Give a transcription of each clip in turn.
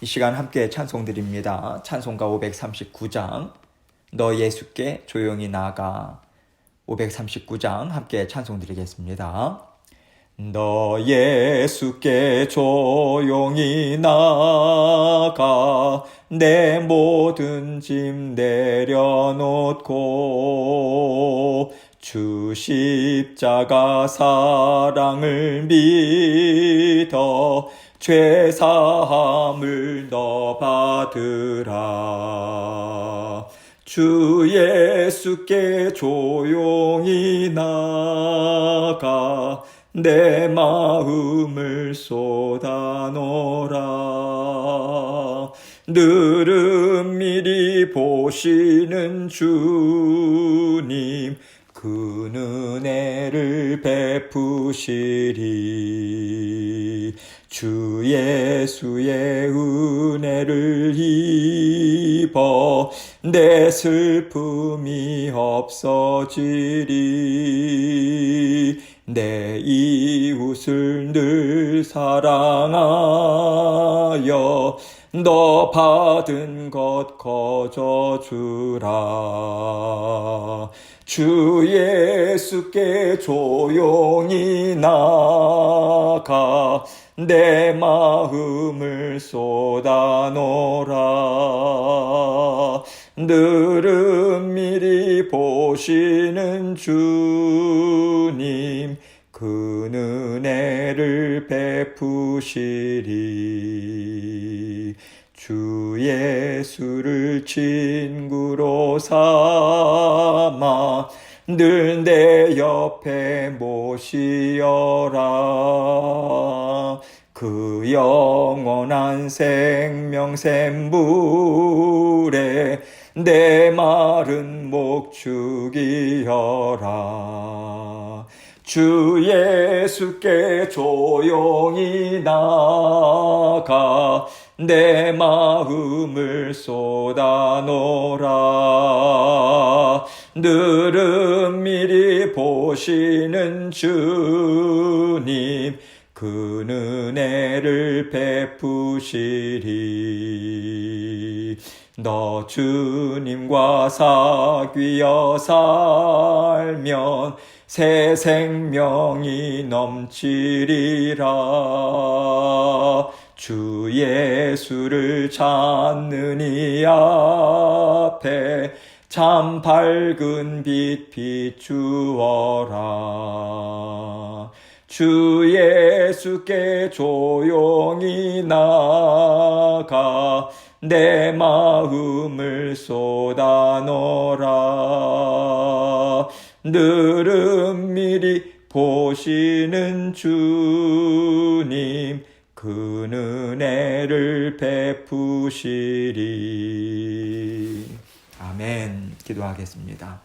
이 시간 함께 찬송 드립니다. 찬송가 539장 너 예수께 조용히 나아가. 539장 함께 찬송 드리겠습니다. 너 예수께 조용히 나아가 내 모든 짐 내려놓고 주 십자가 사랑을 믿어 죄 사함을 너 받으라. 주 예수께 조용히 나아가 내 마음을 쏟아놓으라. 늘은 미리 보시는 주님 그 은혜를 베푸시리. 주 예수의 은혜를 입어 내 슬픔이 없어지리. 내 이웃을 늘 사랑하여 너 받은 것 거저주라. 주 예수께 조용히 나아가 내 마음을 쏟아놓으라. 늘은 미리 보시는 주님 그 은혜를 베푸시리. 주 예수를 친구로 삼아 늘 내 옆에 모시어라. 그 영원한 생명샘물에 내 마른 목 죽이어라. 주 예수께 조용히 나아가 내 마음을 쏟아놓으라. 늘은 미리 보시는 주님 그 은혜를 베푸시리. 너 주님과 사귀어 살면 새 생명이 넘치리라. 주 예수를 찾는 이 앞에 참 밝은 빛 비추어라. 주 예수께 조용히 나아가 내 마음을 쏟아놓으라. 늘은 미리 보시는 주님 그 은혜를 베푸시리. 아멘. 기도하겠습니다.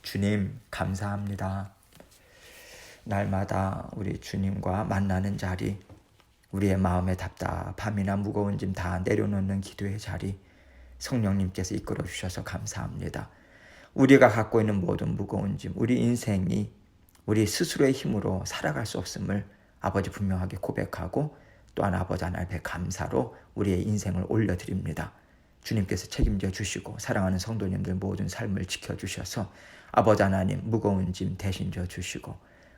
주님 감사합니다. 날마다 우리 주님과 만나는 자리, 우리의 마음의 답답함이나 무거운 짐 다 내려놓는 기도의 자리, 성령님께서 이끌어 주셔서 감사합니다. 우리가 갖고 있는 모든 무거운 짐, 우리 인생이 우리 스스로의 힘으로 살아갈 수 없음을 아버지 분명하게 고백하고 또한 아버지 하나님께 감사로 우리의 인생을 올려드립니다. 주님께서 책임져 주시고 사랑하는 성도님들 모든 삶을 지켜주셔서 아버지 하나님 무거운 짐 대신져 주시고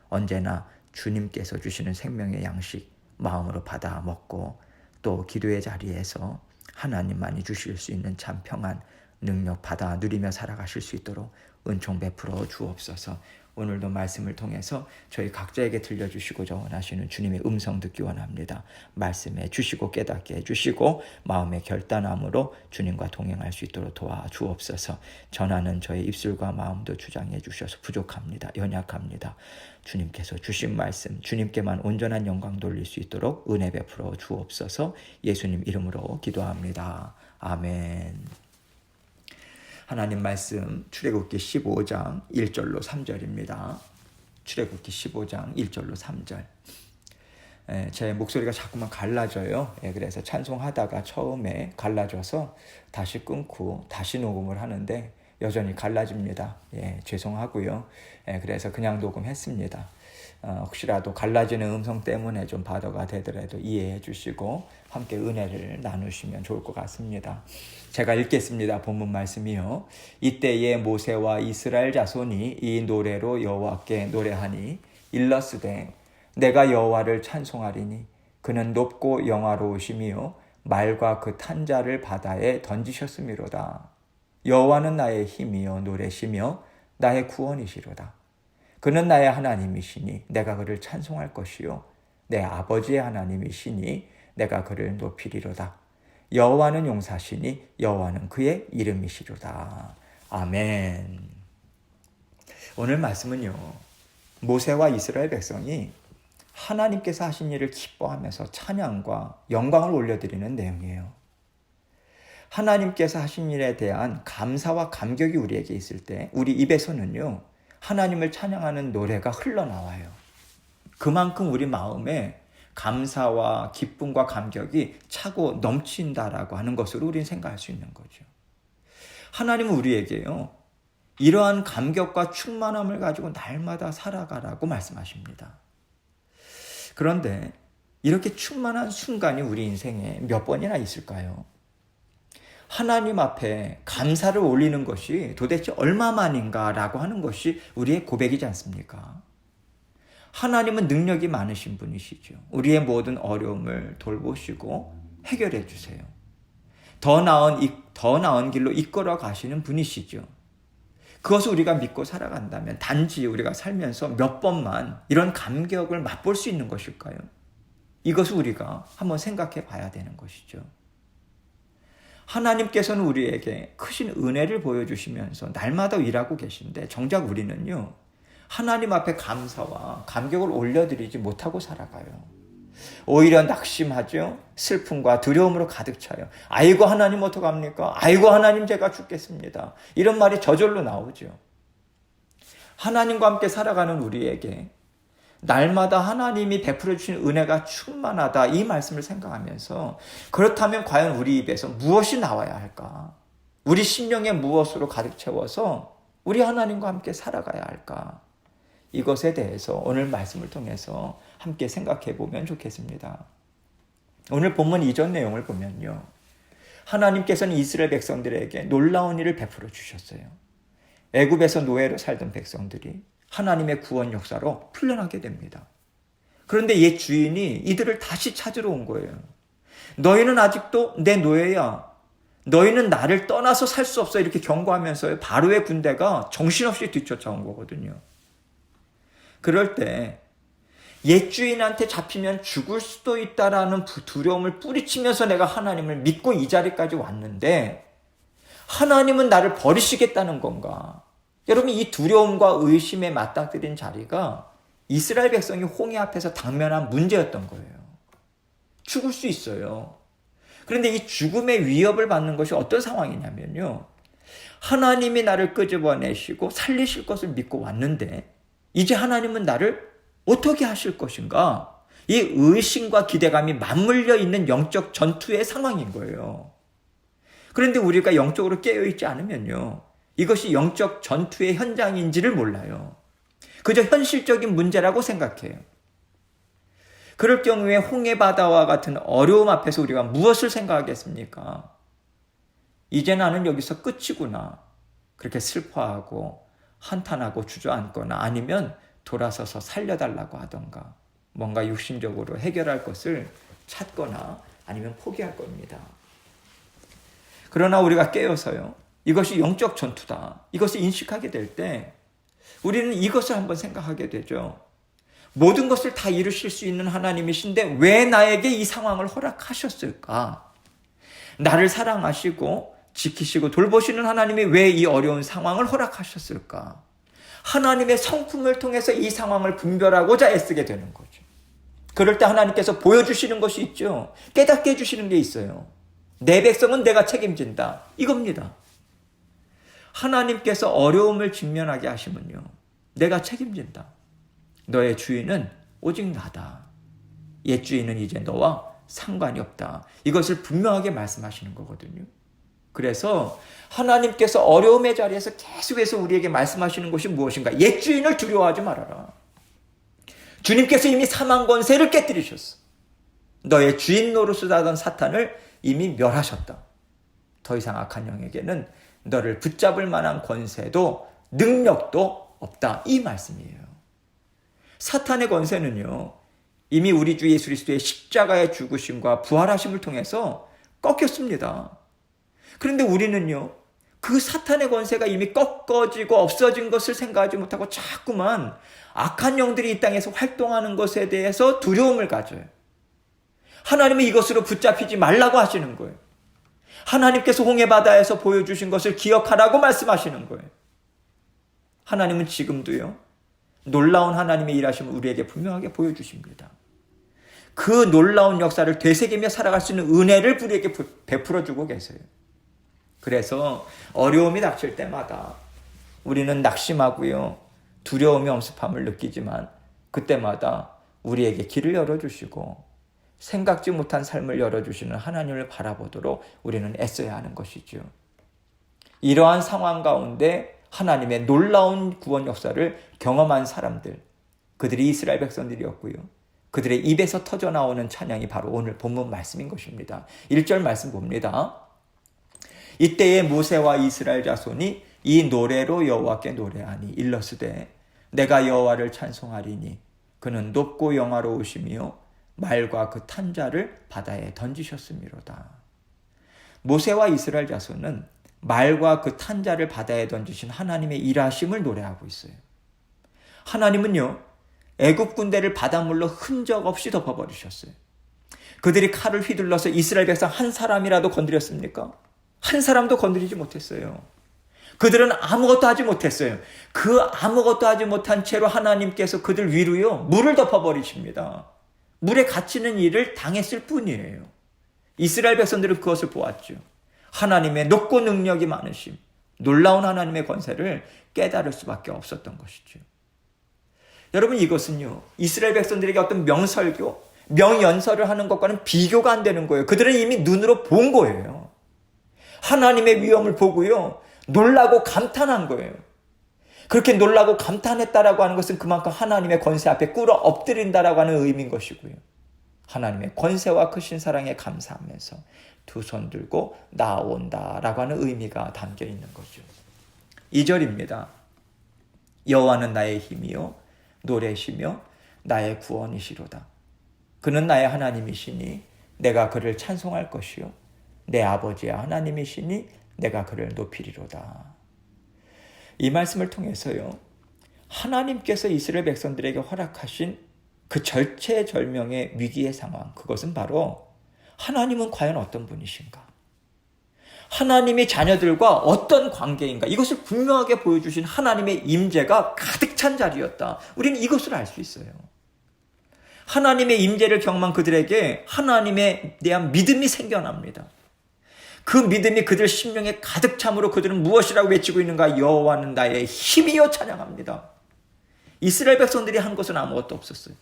언제나 주님께서 주시는 생명의 양식 마음으로 받아 먹고 또 기도의 자리에서 하나님만이 주실 수 있는 참 평안 능력 받아 누리며 살아가실 수 있도록 은총 베풀어 주옵소서. 오늘도 말씀을 통해서 저희 각자에게 들려주시고자 원하시는 주님의 음성 듣기 원합니다. 말씀해 주시고 깨닫게 해주시고 마음의 결단함으로 주님과 동행할 수 있도록 도와주옵소서. 전하는 저의 입술과 마음도 주장해 주셔서 부족합니다. 연약합니다. 주님께서 주신 말씀 주님께만 온전한 영광 돌릴 수 있도록 은혜 베풀어 주옵소서. 예수님 이름으로 기도합니다. 아멘. 하나님 말씀 출애굽기 15장 1절로 3절입니다. 출애굽기 15장 1절로 3절. 제 목소리가 자꾸만 갈라져요. 그래서 찬송하다가 처음에 갈라져서 다시 끊고 다시 녹음을 하는데 여전히 갈라집니다. 죄송하고요. 그래서 그냥 녹음했습니다. 혹시라도 갈라지는 음성 때문에 좀 바더가 되더라도 이해해 주시고 함께 은혜를 나누시면 좋을 것 같습니다. 제가 읽겠습니다. 본문 말씀이요. 이때에 모세와 이스라엘 자손이 이 노래로 여호와께 노래하니 일러스되 내가 여호와를 찬송하리니 그는 높고 영화로우시며 말과 그 탄자를 바다에 던지셨음이로다. 여호와는 나의 힘이요 노래시며 나의 구원이시로다. 그는 나의 하나님이시니 내가 그를 찬송할 것이요 내 아버지의 하나님이시니 내가 그를 높이리로다. 여호와는 용사시니 여호와는 그의 이름이시로다. 아멘. 오늘 말씀은요, 모세와 이스라엘 백성이 하나님께서 하신 일을 기뻐하면서 찬양과 영광을 올려드리는 내용이에요. 하나님께서 하신 일에 대한 감사와 감격이 우리에게 있을 때 우리 입에서는요, 하나님을 찬양하는 노래가 흘러나와요. 그만큼 우리 마음에 감사와 기쁨과 감격이 차고 넘친다라고 하는 것으로 우리는 생각할 수 있는 거죠. 하나님은 우리에게요, 이러한 감격과 충만함을 가지고 날마다 살아가라고 말씀하십니다. 그런데 이렇게 충만한 순간이 우리 인생에 몇 번이나 있을까요? 하나님 앞에 감사를 올리는 것이 도대체 얼마만인가라고 하는 것이 우리의 고백이지 않습니까? 하나님은 능력이 많으신 분이시죠. 우리의 모든 어려움을 돌보시고 해결해 주세요. 더 나은 길로 이끌어 가시는 분이시죠. 그것을 우리가 믿고 살아간다면 단지 우리가 살면서 몇 번만 이런 감격을 맛볼 수 있는 것일까요? 이것을 우리가 한번 생각해 봐야 되는 것이죠. 하나님께서는 우리에게 크신 은혜를 보여주시면서 날마다 일하고 계신데 정작 우리는요, 하나님 앞에 감사와 감격을 올려드리지 못하고 살아가요. 오히려 낙심하죠. 슬픔과 두려움으로 가득 차요. 아이고 하나님 어떡합니까? 아이고 하나님 제가 죽겠습니다. 이런 말이 저절로 나오죠. 하나님과 함께 살아가는 우리에게 날마다 하나님이 베풀어 주신 은혜가 충만하다, 이 말씀을 생각하면서 그렇다면 과연 우리 입에서 무엇이 나와야 할까? 우리 심령에 무엇으로 가득 채워서 우리 하나님과 함께 살아가야 할까? 이것에 대해서 오늘 말씀을 통해서 함께 생각해 보면 좋겠습니다. 오늘 본문 이전 내용을 보면요, 하나님께서는 이스라엘 백성들에게 놀라운 일을 베풀어 주셨어요. 애굽에서 노예로 살던 백성들이 하나님의 구원 역사로 풀려나게 됩니다. 그런데 옛 주인이 이들을 다시 찾으러 온 거예요. 너희는 아직도 내 노예야. 너희는 나를 떠나서 살 수 없어. 이렇게 경고하면서 바로의 군대가 정신없이 뒤쫓아온 거거든요. 그럴 때 옛 주인한테 잡히면 죽을 수도 있다라는 두려움을 뿌리치면서 내가 하나님을 믿고 이 자리까지 왔는데 하나님은 나를 버리시겠다는 건가? 여러분, 이 두려움과 의심에 맞닥뜨린 자리가 이스라엘 백성이 홍해 앞에서 당면한 문제였던 거예요. 죽을 수 있어요. 그런데 이 죽음의 위협을 받는 것이 어떤 상황이냐면요, 하나님이 나를 끄집어내시고 살리실 것을 믿고 왔는데 이제 하나님은 나를 어떻게 하실 것인가? 이 의심과 기대감이 맞물려 있는 영적 전투의 상황인 거예요. 그런데 우리가 영적으로 깨어있지 않으면요, 이것이 영적 전투의 현장인지를 몰라요. 그저 현실적인 문제라고 생각해요. 그럴 경우에 홍해바다와 같은 어려움 앞에서 우리가 무엇을 생각하겠습니까? 이제 나는 여기서 끝이구나. 그렇게 슬퍼하고 한탄하고 주저앉거나 아니면 돌아서서 살려달라고 하던가 뭔가 육신적으로 해결할 것을 찾거나 아니면 포기할 겁니다. 그러나 우리가 깨어서요, 이것이 영적 전투다, 이것을 인식하게 될 때 우리는 이것을 한번 생각하게 되죠. 모든 것을 다 이루실 수 있는 하나님이신데 왜 나에게 이 상황을 허락하셨을까? 나를 사랑하시고 지키시고 돌보시는 하나님이 왜 이 어려운 상황을 허락하셨을까? 하나님의 성품을 통해서 이 상황을 분별하고자 애쓰게 되는 거죠. 그럴 때 하나님께서 보여주시는 것이 있죠. 깨닫게 해주시는 게 있어요. 내 백성은 내가 책임진다, 이겁니다. 하나님께서 어려움을 직면하게 하시면요, 내가 책임진다. 너의 주인은 오직 나다. 옛 주인은 이제 너와 상관이 없다. 이것을 분명하게 말씀하시는 거거든요. 그래서 하나님께서 어려움의 자리에서 계속해서 우리에게 말씀하시는 것이 무엇인가? 옛 주인을 두려워하지 말아라. 주님께서 이미 사망 권세를 깨뜨리셨어. 너의 주인 노릇을 하던 사탄을 이미 멸하셨다. 더 이상 악한 영에게는 너를 붙잡을 만한 권세도 능력도 없다. 이 말씀이에요. 사탄의 권세는요, 이미 우리 주 예수 그리스도의 십자가의 죽으심과 부활하심을 통해서 꺾였습니다. 그런데 우리는요, 그 사탄의 권세가 이미 꺾어지고 없어진 것을 생각하지 못하고 자꾸만 악한 영들이 이 땅에서 활동하는 것에 대해서 두려움을 가져요. 하나님은 이것으로 붙잡히지 말라고 하시는 거예요. 하나님께서 홍해바다에서 보여주신 것을 기억하라고 말씀하시는 거예요. 하나님은 지금도요, 놀라운 하나님의 일하심을 우리에게 분명하게 보여주십니다. 그 놀라운 역사를 되새기며 살아갈 수 있는 은혜를 우리에게 베풀어주고 계세요. 그래서 어려움이 닥칠 때마다 우리는 낙심하고요, 두려움이 엄습함을 느끼지만 그때마다 우리에게 길을 열어주시고 생각지 못한 삶을 열어주시는 하나님을 바라보도록 우리는 애써야 하는 것이죠. 이러한 상황 가운데 하나님의 놀라운 구원 역사를 경험한 사람들, 그들이 이스라엘 백성들이었고요. 그들의 입에서 터져나오는 찬양이 바로 오늘 본문 말씀인 것입니다. 1절 말씀 봅니다. 이때에 모세와 이스라엘 자손이 이 노래로 여호와께 노래하니 일러스되 내가 여호와를 찬송하리니 그는 높고 영화로우시며 말과 그 탄자를 바다에 던지셨음이로다. 모세와 이스라엘 자손은 말과 그 탄자를 바다에 던지신 하나님의 일하심을 노래하고 있어요. 하나님은요, 애굽 군대를 바닷물로 흔적 없이 덮어버리셨어요. 그들이 칼을 휘둘러서 이스라엘 백성 한 사람이라도 건드렸습니까? 한 사람도 건드리지 못했어요. 그들은 아무것도 하지 못했어요. 그 아무것도 하지 못한 채로 하나님께서 그들 위로요, 물을 덮어버리십니다. 물에 갇히는 일을 당했을 뿐이에요. 이스라엘 백성들은 그것을 보았죠. 하나님의 높고 능력이 많으심, 놀라운 하나님의 권세를 깨달을 수밖에 없었던 것이죠. 여러분, 이것은요, 이스라엘 백성들에게 어떤 명설교, 명연설을 하는 것과는 비교가 안 되는 거예요. 그들은 이미 눈으로 본 거예요. 하나님의 위엄을 보고요, 놀라고 감탄한 거예요. 그렇게 놀라고 감탄했다라고 하는 것은 그만큼 하나님의 권세 앞에 꿇어 엎드린다라고 하는 의미인 것이고요. 하나님의 권세와 크신 사랑에 감사하면서 두 손 들고 나아온다라고 하는 의미가 담겨 있는 거죠. 2절입니다. 여호와는 나의 힘이요 노래시며 나의 구원이시로다. 그는 나의 하나님이시니 내가 그를 찬송할 것이요 내 아버지의 하나님이시니 내가 그를 높이리로다. 이 말씀을 통해서요, 하나님께서 이스라엘 백성들에게 허락하신 그 절체절명의 위기의 상황, 그것은 바로 하나님은 과연 어떤 분이신가? 하나님이 자녀들과 어떤 관계인가? 이것을 분명하게 보여주신 하나님의 임재가 가득 찬 자리였다. 우리는 이것을 알 수 있어요. 하나님의 임재를 경험한 그들에게 하나님에 대한 믿음이 생겨납니다. 그 믿음이 그들 심령에 가득 참으로 그들은 무엇이라고 외치고 있는가? 여호와는 나의 힘이여 찬양합니다. 이스라엘 백성들이 한 것은 아무것도 없었어요.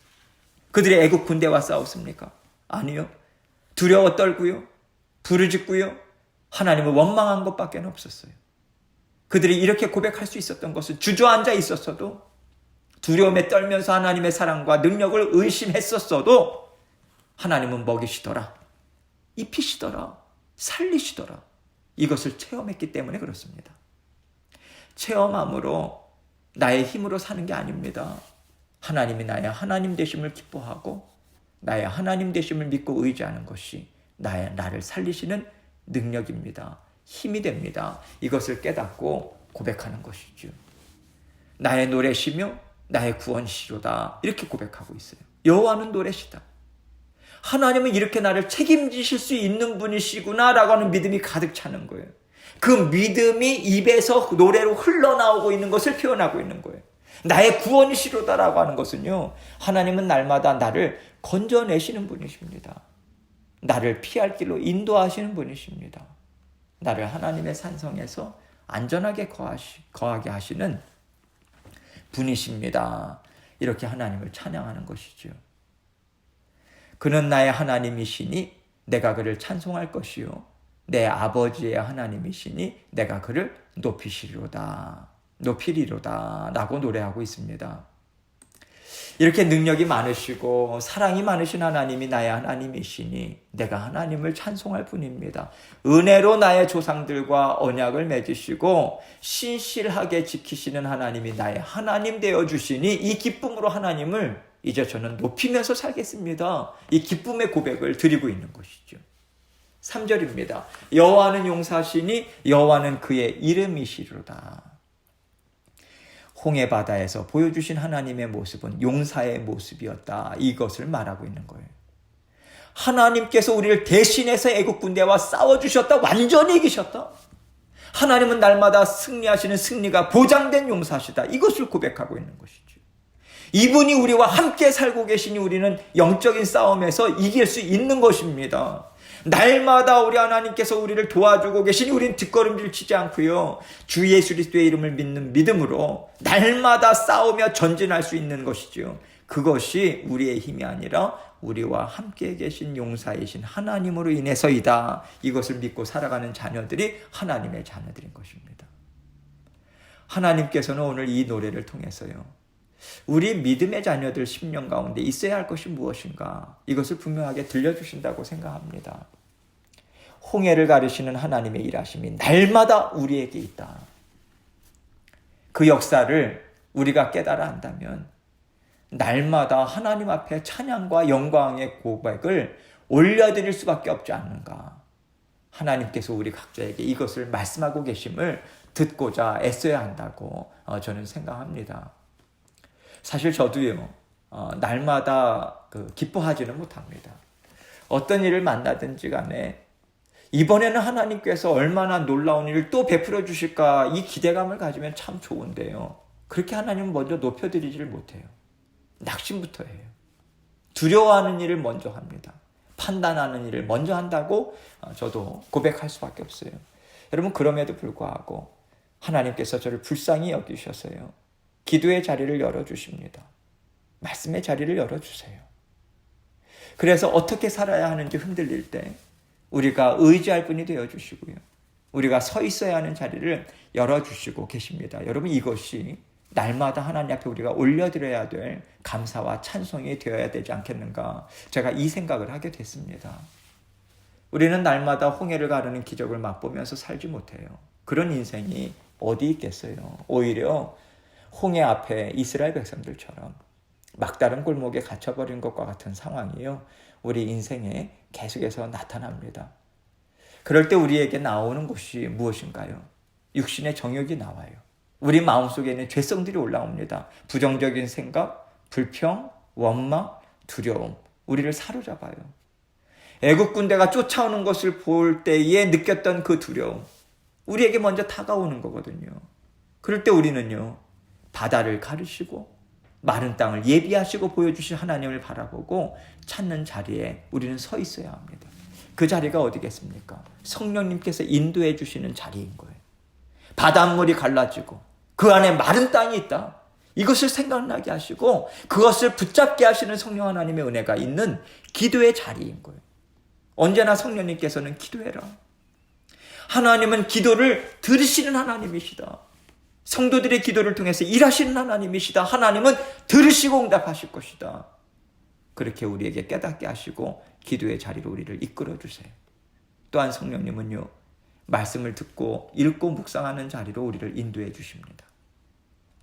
그들이 애국 군대와 싸웠습니까? 아니요. 두려워 떨고요, 부르짖고요, 하나님을 원망한 것밖에 없었어요. 그들이 이렇게 고백할 수 있었던 것은 주저앉아 있었어도, 두려움에 떨면서 하나님의 사랑과 능력을 의심했었어도 하나님은 먹이시더라, 입히시더라, 살리시더라. 이것을 체험했기 때문에 그렇습니다. 체험함으로 나의 힘으로 사는 게 아닙니다. 하나님이 나의 하나님 되심을 기뻐하고 나의 하나님 되심을 믿고 의지하는 것이 나를 살리시는 능력입니다. 힘이 됩니다. 이것을 깨닫고 고백하는 것이죠. 나의 노래시며 나의 구원이시로다. 이렇게 고백하고 있어요. 여호와는 노래시다. 하나님은 이렇게 나를 책임지실 수 있는 분이시구나라고 하는 믿음이 가득 차는 거예요. 그 믿음이 입에서 노래로 흘러나오고 있는 것을 표현하고 있는 거예요. 나의 구원이시로다라고 하는 것은요, 하나님은 날마다 나를 건져내시는 분이십니다. 나를 피할 길로 인도하시는 분이십니다. 나를 하나님의 산성에서 안전하게 거하게 하시는 분이십니다. 이렇게 하나님을 찬양하는 것이죠. 그는 나의 하나님이시니 내가 그를 찬송할 것이요 내 아버지의 하나님이시니 내가 그를 높이리로다 라고 노래하고 있습니다. 이렇게 능력이 많으시고 사랑이 많으신 하나님이 나의 하나님이시니 내가 하나님을 찬송할 뿐입니다. 은혜로 나의 조상들과 언약을 맺으시고 신실하게 지키시는 하나님이 나의 하나님 되어주시니 이 기쁨으로 하나님을 이제 저는 높이면서 살겠습니다. 이 기쁨의 고백을 드리고 있는 것이죠. 3절입니다. 여호와는 용사시니 여호와는 그의 이름이시로다. 홍해 바다에서 보여주신 하나님의 모습은 용사의 모습이었다. 이것을 말하고 있는 거예요. 하나님께서 우리를 대신해서 애국 군대와 싸워주셨다. 완전히 이기셨다. 하나님은 날마다 승리하시는 승리가 보장된 용사시다. 이것을 고백하고 있는 것이죠. 이분이 우리와 함께 살고 계시니 우리는 영적인 싸움에서 이길 수 있는 것입니다. 날마다 우리 하나님께서 우리를 도와주고 계시니 우리는 뒷걸음질 치지 않고요. 주 예수 그리스도의 이름을 믿는 믿음으로 날마다 싸우며 전진할 수 있는 것이죠. 그것이 우리의 힘이 아니라 우리와 함께 계신 용사이신 하나님으로 인해서이다. 이것을 믿고 살아가는 자녀들이 하나님의 자녀들인 것입니다. 하나님께서는 오늘 이 노래를 통해서요. 우리 믿음의 자녀들 10년 가운데 있어야 할 것이 무엇인가? 이것을 분명하게 들려주신다고 생각합니다. 홍해를 가르시는 하나님의 일하심이 날마다 우리에게 있다. 그 역사를 우리가 깨달아 안다면 날마다 하나님 앞에 찬양과 영광의 고백을 올려드릴 수밖에 없지 않는가? 하나님께서 우리 각자에게 이것을 말씀하고 계심을 듣고자 애써야 한다고 저는 생각합니다. 사실 저도요, 날마다 기뻐하지는 못합니다. 어떤 일을 만나든지 간에 이번에는 하나님께서 얼마나 놀라운 일을 또 베풀어 주실까 이 기대감을 가지면 참 좋은데요. 그렇게 하나님은 먼저 높여드리지를 못해요. 낙심부터 해요. 두려워하는 일을 먼저 합니다. 판단하는 일을 먼저 한다고 저도 고백할 수밖에 없어요. 여러분, 그럼에도 불구하고 하나님께서 저를 불쌍히 여기셔서요. 기도의 자리를 열어주십니다. 말씀의 자리를 열어주세요. 그래서 어떻게 살아야 하는지 흔들릴 때 우리가 의지할 분이 되어주시고요. 우리가 서 있어야 하는 자리를 열어주시고 계십니다. 여러분, 이것이 날마다 하나님 앞에 우리가 올려드려야 될 감사와 찬송이 되어야 되지 않겠는가? 제가 이 생각을 하게 됐습니다. 우리는 날마다 홍해를 가르는 기적을 맛보면서 살지 못해요. 그런 인생이 어디 있겠어요? 오히려 홍해 앞에 이스라엘 백성들처럼 막다른 골목에 갇혀버린 것과 같은 상황이요. 우리 인생에 계속해서 나타납니다. 그럴 때 우리에게 나오는 것이 무엇인가요? 육신의 정욕이 나와요. 우리 마음속에 있는 죄성들이 올라옵니다. 부정적인 생각, 불평, 원망, 두려움, 우리를 사로잡아요. 애국 군대가 쫓아오는 것을 볼 때에 느꼈던 그 두려움, 우리에게 먼저 다가오는 거거든요. 그럴 때 우리는요, 바다를 가르시고 마른 땅을 예비하시고 보여주신 하나님을 바라보고 찾는 자리에 우리는 서 있어야 합니다. 그 자리가 어디겠습니까? 성령님께서 인도해 주시는 자리인 거예요. 바닷물이 갈라지고 그 안에 마른 땅이 있다. 이것을 생각나게 하시고 그것을 붙잡게 하시는 성령 하나님의 은혜가 있는 기도의 자리인 거예요. 언제나 성령님께서는 기도해라. 하나님은 기도를 들으시는 하나님이시다. 성도들의 기도를 통해서 일하시는 하나님이시다. 하나님은 들으시고 응답하실 것이다. 그렇게 우리에게 깨닫게 하시고 기도의 자리로 우리를 이끌어 주세요. 또한 성령님은요, 말씀을 듣고 읽고 묵상하는 자리로 우리를 인도해 주십니다.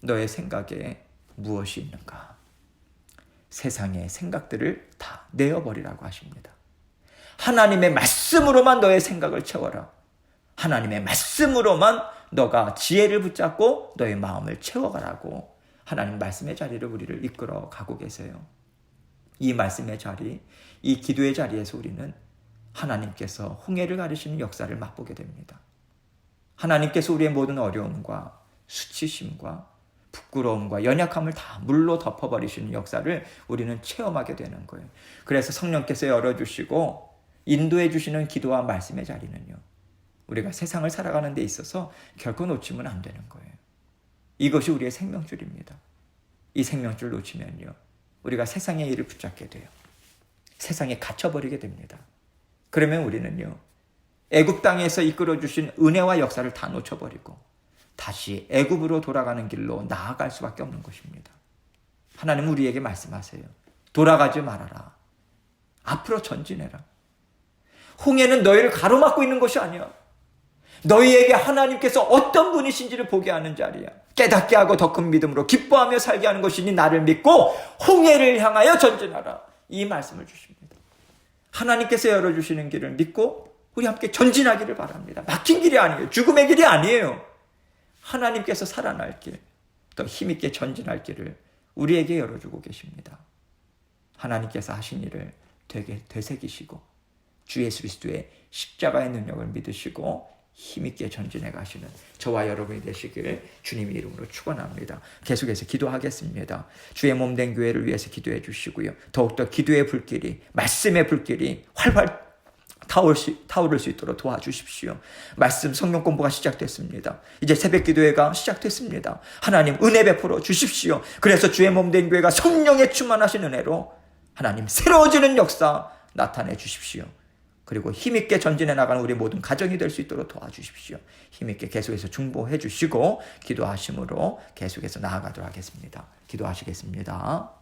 너의 생각에 무엇이 있는가? 세상의 생각들을 다 내어버리라고 하십니다. 하나님의 말씀으로만 너의 생각을 채워라. 하나님의 말씀으로만 너가 지혜를 붙잡고 너의 마음을 채워가라고 하나님 말씀의 자리를 우리를 이끌어 가고 계세요. 이 말씀의 자리, 이 기도의 자리에서 우리는 하나님께서 홍해를 가르시는 역사를 맛보게 됩니다. 하나님께서 우리의 모든 어려움과 수치심과 부끄러움과 연약함을 다 물로 덮어버리시는 역사를 우리는 체험하게 되는 거예요. 그래서 성령께서 열어주시고 인도해 주시는 기도와 말씀의 자리는요, 우리가 세상을 살아가는 데 있어서 결코 놓치면 안 되는 거예요. 이것이 우리의 생명줄입니다. 이 생명줄 놓치면요, 우리가 세상의 일을 붙잡게 돼요. 세상에 갇혀버리게 됩니다. 그러면 우리는요, 애굽 땅에서 이끌어주신 은혜와 역사를 다 놓쳐버리고 다시 애굽으로 돌아가는 길로 나아갈 수밖에 없는 것입니다. 하나님 우리에게 말씀하세요. 돌아가지 말아라. 앞으로 전진해라. 홍해는 너희를 가로막고 있는 것이 아니야. 너희에게 하나님께서 어떤 분이신지를 보게 하는 자리야. 깨닫게 하고 더 큰 믿음으로 기뻐하며 살게 하는 것이니 나를 믿고 홍해를 향하여 전진하라. 이 말씀을 주십니다. 하나님께서 열어주시는 길을 믿고 우리 함께 전진하기를 바랍니다. 막힌 길이 아니에요. 죽음의 길이 아니에요. 하나님께서 살아날 길, 더 힘있게 전진할 길을 우리에게 열어주고 계십니다. 하나님께서 하신 일을 되게 되새기시고 주 예수 그리스도의 십자가의 능력을 믿으시고 힘있게 전진해 가시는 저와 여러분이 되시기를 주님의 이름으로 축원합니다. 계속해서 기도하겠습니다. 주의 몸된 교회를 위해서 기도해 주시고요. 더욱더 기도의 불길이, 말씀의 불길이 활활 타오를 수 있도록 도와주십시오. 말씀 성경 공부가 시작됐습니다. 이제 새벽 기도회가 시작됐습니다. 하나님 은혜 베풀어 주십시오. 그래서 주의 몸된 교회가 성령의 충만하신 은혜로 하나님 새로워지는 역사 나타내 주십시오. 그리고 힘있게 전진해 나가는 우리 모든 가정이 될 수 있도록 도와주십시오. 힘있게 계속해서 중보해 주시고 기도하심으로 계속해서 나아가도록 하겠습니다. 기도하시겠습니다.